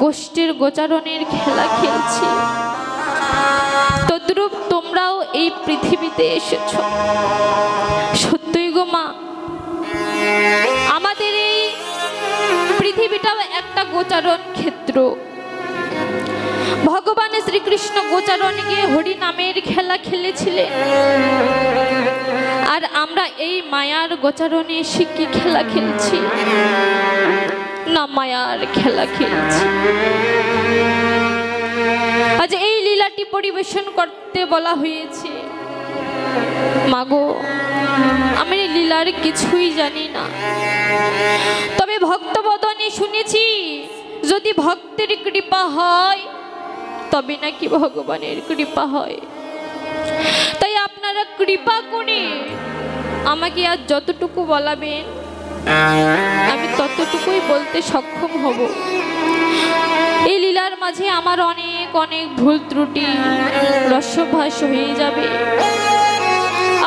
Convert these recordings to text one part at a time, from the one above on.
গোষ্ঠীর গোচারণের খেলা খেলছি, তদ্রূপ তোমরাও এই পৃথিবীতে এসেছ। সত্যই গো মা, আমাদের এই পৃথিবীটাও একটা গোচারণ ক্ষেত্র। ভগবান শ্রীকৃষ্ণ গোচারণ গিয়ে হরি নামের খেলা খেলেছিলেন, আর আমরা এই মায়ার গোচারণে এসে কি খেলা খেলছি? না, মায়ার খেলা খেলছি। আজ এই লীলাটি পরিবেশন করতে বলা হয়েছে। মাগো, আমি লীলার কিছুই জানি না, তবে ভক্তবদনে শুনেছি যদি ভক্তের কৃপা হয় তবে নাকি ভগবানের কৃপা হয়। তাই আপনারা কৃপা করে আমাকে আর যতটুকু বলাবেন আমি ততটুকুই বলতে সক্ষম হব। এই লীলার মাঝে আমার অনেক অনেক ভুল ত্রুটি রসভাস হয়ে যাবে।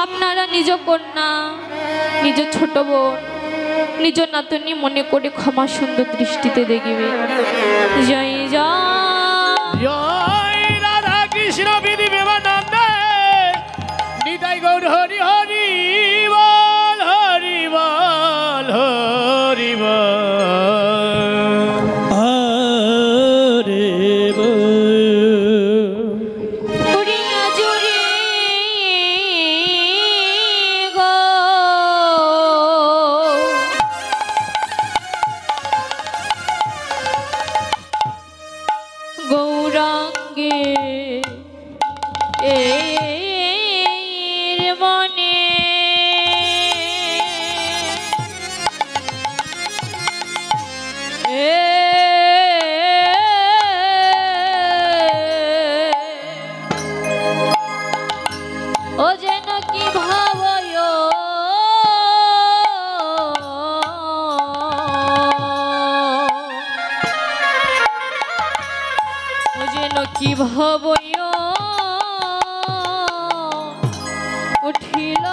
আপনারা নিজ কন্যা, নিজ ছোট বোন, নিজ নাতনি মনে করে ক্ষমা সুন্দর দৃষ্টিতে দেখবে। জয় জয় রাধা কৃষ্ণ বিধি বিমানন্দে নিতাই গৌর হরি হরি বল, হরি বল, হরি বল, হরি বল। পুরিয়া জুড়ে গো গৌরাঙ্গে এর মনে ও যেন কি ভাবয় ও যেন কি ভাবয় উঠিল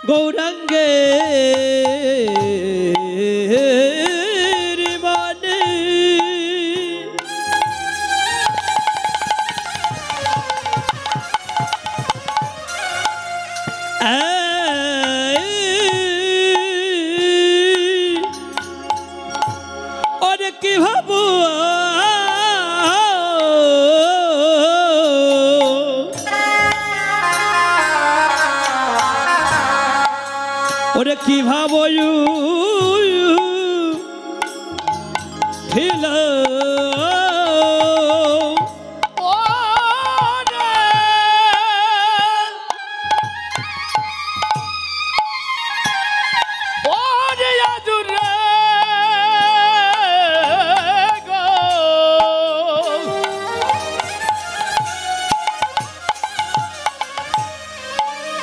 গৌরাঙ্গে মনে অনেক কি ভাবো ওরে কি ভাবো ছিল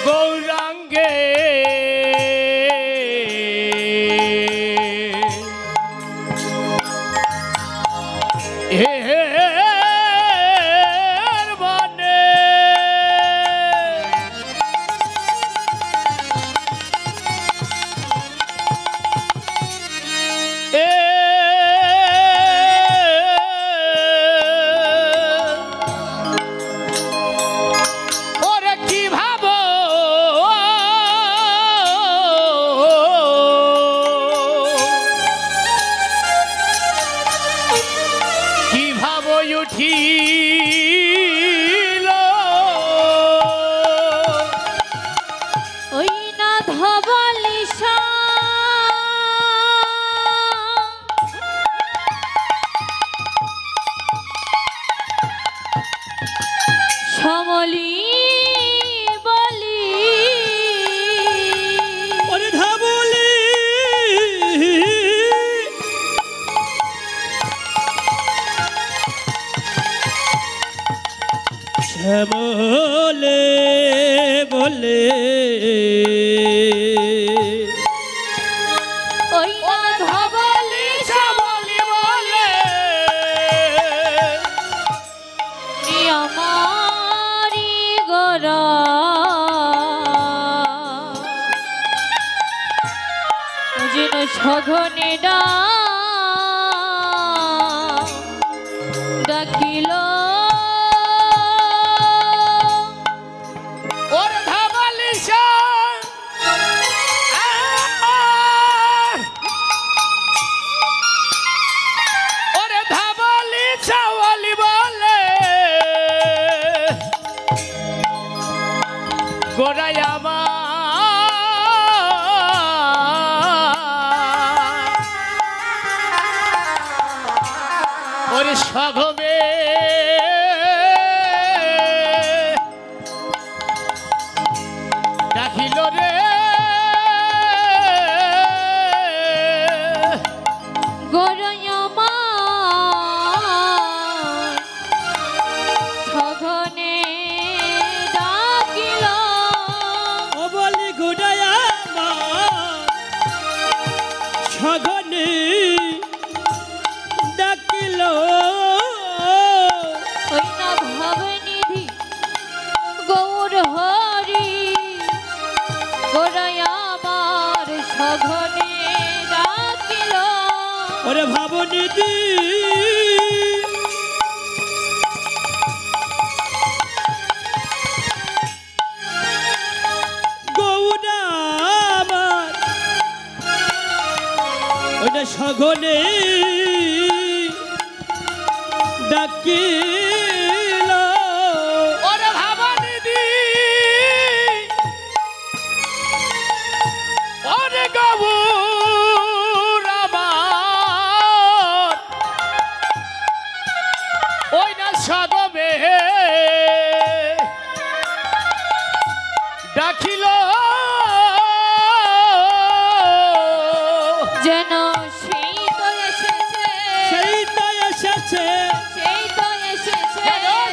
গৌরাঙ্গে বলে ওই না ধবলি শ্যামলি বলে আমারি গোরা যেন সঘনে ডাকিল ওর ধাবালি ওরে ধাবালি চাওয়ালি বলে গোড়াই আমার ওরে সঘমে ডাকিল রে গোরাই আমার সঘনে ডাকিল ও বলি গোড়াই আমার সঘনে ডাকিল ওই না ভবনিধি গৌর হরি গোরাই আমার সঘনে ডাকিল ওরে ভাবনিধি গৌরা আমার ওইটা সঘনে ডাকিল ওরে ভাবনিধি ওরে গৌরা আমার ওই না সগমে ডাকিল যেন সেই তো এসেছে সেই তো এসেছে সেই তো এসেছে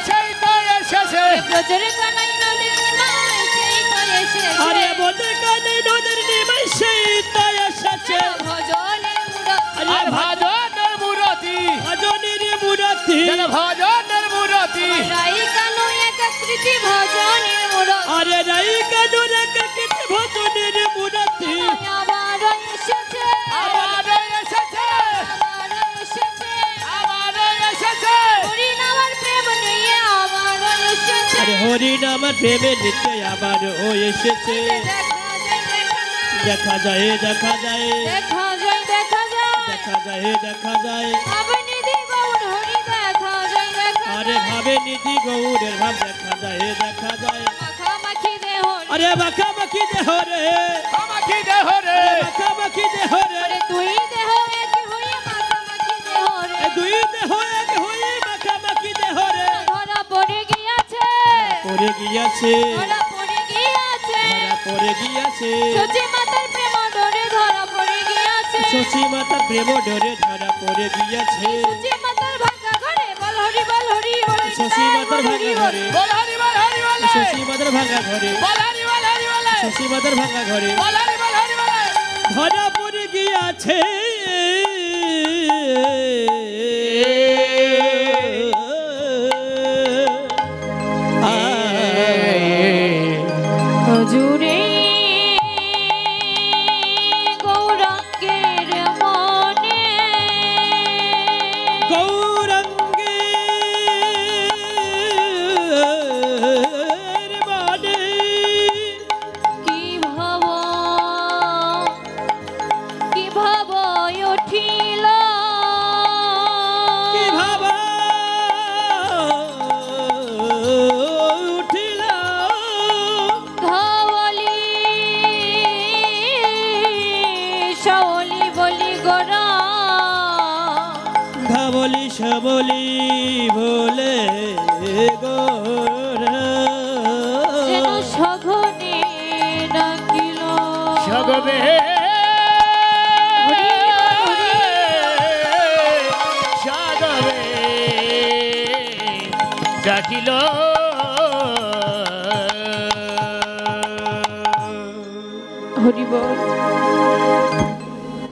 সেই তো এসেছে ব্রজের কানাই নদীর নিমাই সেই তো এসেছে আরে বোধে কানে নদীর নিমাই সেই তো এসেছে ভজনের মুরতি আরে ভজনের মুরতি ভজনের মুরতি ভজনের মুরতি রাই কানু একত্রিতি ভজনের মুরতি আরে রাই কানু একত্রিতি ভজনের মুরতি আবার এসেছে আবার এসেছে আবার এসেছে আবার এসেছে হরি নামের প্রেম নিয়ে আবার এসেছে আরে হরি নামের প্রেমে নিতে আবার ও এসেছে দেখা যায় দেখা যায় দেখা যায় দেখা যায় দেখা যায় দেখা যায় ভাবনিধি গৌর হরি দেখা যায় আরে ভাবে নিধি গৌরের ভাব দেখা যায় দেখা যায় মাখামাখি দেহ আরে মাখামাখি দেহ রে মাখামাখি দেহ রে মাখামাখি দেহ রে রে দুই দেহ এক হয়ে মাখামাখি দেহ রে দুই দেহ এক হয়ে মাখামাখি দেহ রে ধরা পড়ে গিয়াছে পড়ে গিয়াছে ধরা পড়ে গিয়াছে ধরা পড়ে গিয়াছে সচি মাতার প্রেম ডরে ধরা পড়ে গিয়াছে শশী মাতার প্রেম ডরে ধরা পড়ে গিয়াছে সচি মাতার ভাঙা ঘরে বল হরি বলে শশী মাতার ভাঙা ঘরে বল হরি বলে শশী মাতার ভাঙা ঘরে বল হরি বলে শশী মাতার ভাঙা ঘরে বল হরি বলে ধরা পড়ে গিয়াছে হুজুরে গৌরাঙ্গের মনে গৌরাঙ্গে মানে কি ভাব উঠিল কি ভাবা উঠিল ধবলি শাওলি বলি গোরা ধাবলি সবলি বলে গোরা যেন সঘনে ডাকিল সগবে হরি হরি সগবে ডাকিল হরিবল।